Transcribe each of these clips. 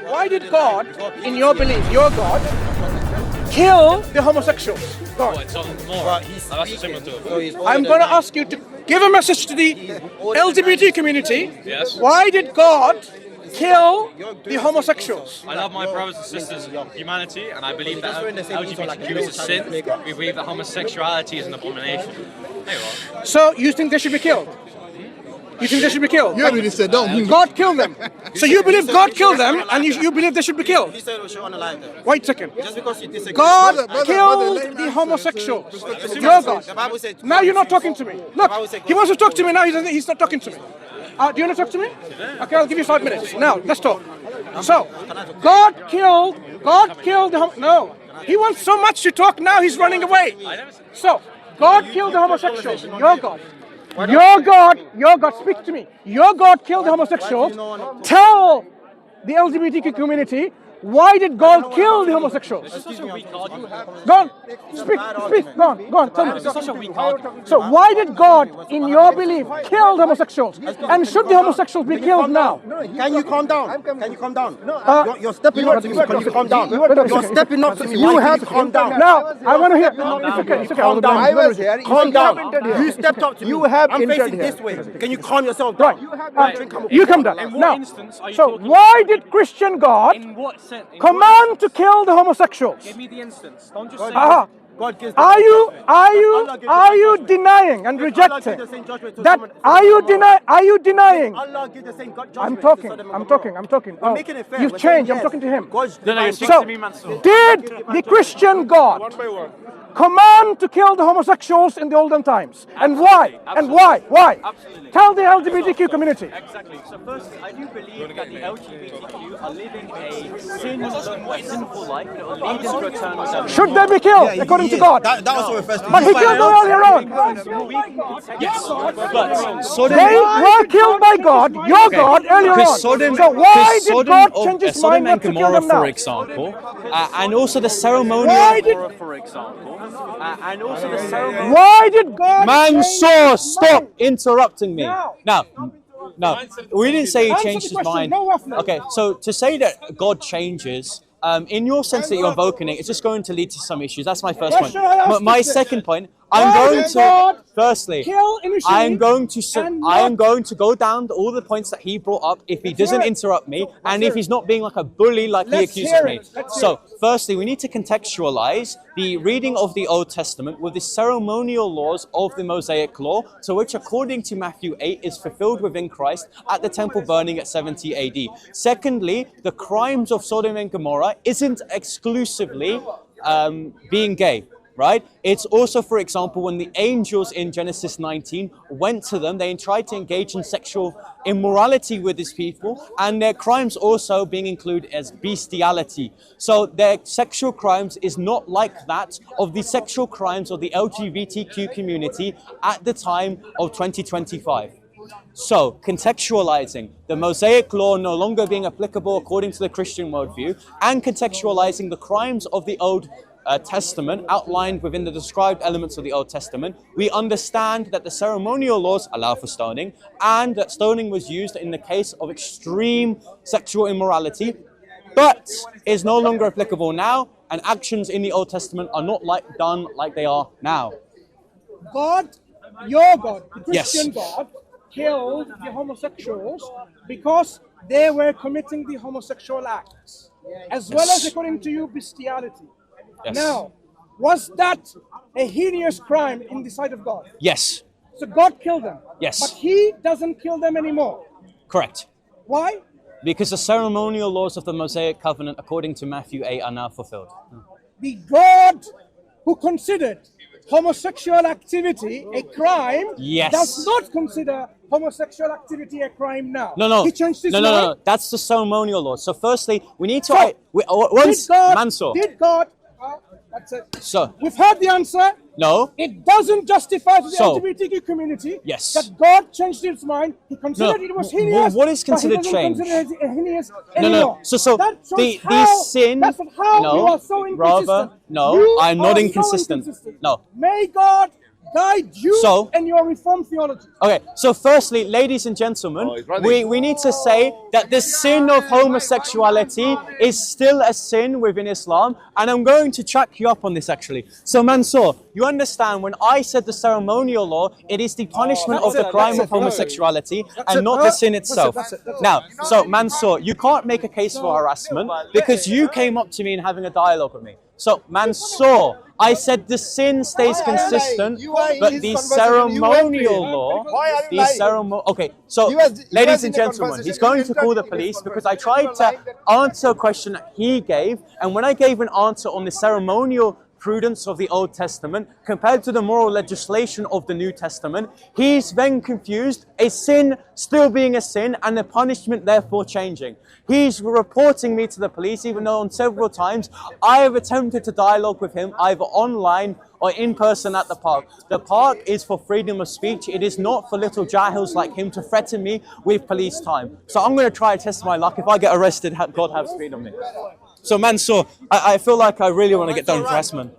Why did God, in your belief, your God, kill the homosexuals? Go on. I'm going to ask you to give a message to the LGBT community. Yes. Why did God kill the homosexuals? I love my brothers and sisters in humanity, and I believe that LGBTQ is a sin. We believe that homosexuality is an abomination. There you are. So you think they should be killed? You think they should be killed? You already said don't. God killed them. So you believe God killed them, and you believe they should be killed? Wait a second. God killed the homosexuals. Your God. Now you're not talking to me. Look, he wants to talk to me now. He's not talking to me. Do you want to talk to me? Okay, I'll give you 5 minutes. Now, let's talk. So, God killed the no. He wants so much to talk now. He's running away. So, God killed the homosexuals. Your God. Your God, speak to me. Your God killed the homosexuals. Tell the LGBTQ community, why did God kill the homosexuals? Go on, speak, go on, tell me. So why did God, in your belief, kill the homosexuals? And should the homosexuals be killed now? Can you calm down? Can you calm down? You're stepping up to me. Can you calm down? You're stepping up to me. You have to calm down. Now, I want to hear. It's okay. Calm down. I was here. Calm down. You stepped up to me. You have I'm entered facing here. this way. Can you calm yourself down? You come down. In what Now, instance are you so talking why about? did Christian God In what sense? command to kill the homosexuals? Give me the instance. Don't just say. God gives Are you denying and rejecting that? Are you denying? Allah gives the same judgment. I'm talking. We're making it fair. You've We're saying changed. I'm yes. talking to him. God's No, you're divine speaking So, to me, Mansoor. did the Christian God command to kill the homosexuals in the olden times? And why? And why? Why? Absolutely. Tell the LGBTQ community. Exactly. So first, I do believe that the LGBTQ are living a sinful life that will lead into eternal damnation. Should they be killed according to God? That also refers to But he killed them earlier on. Yes, but They were killed by God, your God, earlier on. So why did God change his mind Sodom not and to kill Gomorrah, them now? for example, and also the ceremonial. Why did for example, and also the ceremony. Why did God Mansoor, change his stop mind? interrupting me. Now. No, we didn't say he Answer changed the his question, mind. no waffling. Okay, so to say that God changes, in your sense that you're invoking it, it's just going to lead to some issues. That's my first point. Question I asked My is this. second point, Why I'm going did to, God firstly, kill initially I am going to go down all the points that he brought up if he doesn't interrupt me and if he's not being like a bully like he Let's accuses hear me. it. Let's So, firstly, we need to contextualize the reading of the Old Testament with the ceremonial laws of the Mosaic Law, to which, according to Matthew 8, is fulfilled within Christ at the temple burning at 70 AD. Secondly, the crimes of Sodom and Gomorrah isn't exclusively being gay. Right? It's also, for example, when the angels in Genesis 19 went to them, they tried to engage in sexual immorality with these people, and their crimes also being included as bestiality. So their sexual crimes is not like that of the sexual crimes of the LGBTQ community at the time of 2025. So, contextualizing the Mosaic law no longer being applicable according to the Christian worldview, and contextualizing the crimes of the Old Testament outlined within the described elements of the Old Testament, we understand that the ceremonial laws allow for stoning, and that stoning was used in the case of extreme sexual immorality, but is no longer applicable now, and actions in the Old Testament are not done like they are now. God, your God, the Yes. Christian God, killed the homosexuals because they were committing the homosexual acts, as well as, according to you, bestiality. Yes. Now, was that a heinous crime in the sight of God? Yes. So God killed them. Yes. But he doesn't kill them anymore. Correct. Why? Because the ceremonial laws of the Mosaic covenant, according to Matthew 8, are now fulfilled. The God who considered homosexual activity a crime Yes. does not consider homosexual activity a crime now. No. He changed his No. mind. That's the ceremonial law. So firstly, we need to... So, once, Mansoor. Did God... that's it. So, We've heard the answer. no. It doesn't justify to the So, LGBTQ community yes. that God changed his mind. He considered it was heinous. What is but he considered doesn't change? consider it heinous No. anymore. So That shows the how, sin... That's how no, you are so inconsistent. brother, no, You I'm not are so inconsistent. No. May God guide you and your Reformed theology. Okay, so firstly, ladies and gentlemen, we need to say that the sin of homosexuality is still a sin within Islam, and I'm going to track you up on this actually. So Mansoor, you understand when I said the ceremonial law, it is the punishment of the crime of homosexuality and not the sin itself. Now, so Mansoor, you can't make a case for harassment because you came up to me and having a dialogue with me. So Mansoor, I said the sin stays consistent, but the ceremonial law, okay, so ladies and gentlemen, he's going to call the police because I tried to answer a question that he gave, and when I gave an answer on the ceremonial prudence of the Old Testament compared to the moral legislation of the New Testament, he's then confused a sin still being a sin and the punishment therefore changing. He's reporting me to the police even though on several times I have attempted to dialogue with him either online or in person at the park. The park is for freedom of speech. It is not for little jahils like him to threaten me with police time. So I'm going to try to test my luck. If I get arrested, God have speed on me. So Mansoor, I feel like I really want to get done with harassment.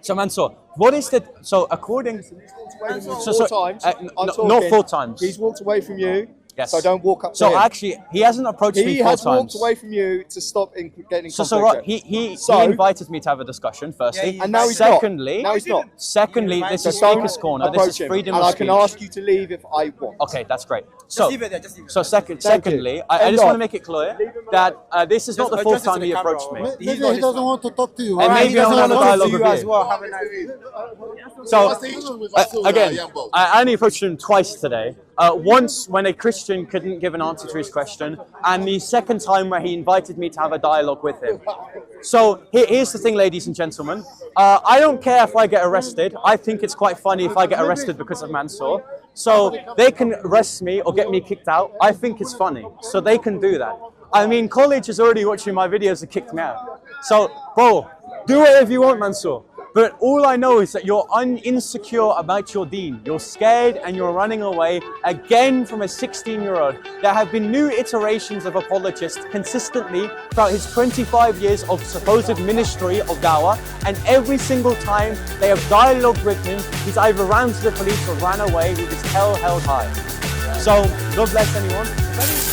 So Mansoor, what is the, so according, not 4 times. He's walked away from you. Yes. So don't walk up to him. So actually, he hasn't approached me 4 times. He has walked away from you to stop getting in contact. So he invited me to have a discussion, firstly. And now he's secondly, not. Now he's not. Secondly, this is Speaker's Corner. This is freedom of speech. And I can ask you to leave if I want. Okay, that's great. So secondly, I just want to make it clear that this is not the 4th time he approached me. Maybe he doesn't want to talk to you. And maybe I want to dialogue with you. So, again, I only approached him twice today. Once when a Christian couldn't give an answer to his question, and the second time where he invited me to have a dialogue with him. So here's the thing, ladies and gentlemen. I don't care if I get arrested. I think it's quite funny if I get arrested because of Mansoor. So they can arrest me or get me kicked out. I think it's funny. So they can do that. I mean, college is already watching my videos and kicked me out. So, bro, do whatever you want, Mansoor. But all I know is that you're insecure about your deen. You're scared and you're running away again from a 16-year-old. There have been new iterations of apologists consistently throughout his 25 years of supposed ministry of dawah, and every single time they have dialogued with him, he's either ran to the police or ran away with his tail held high. So, God bless anyone.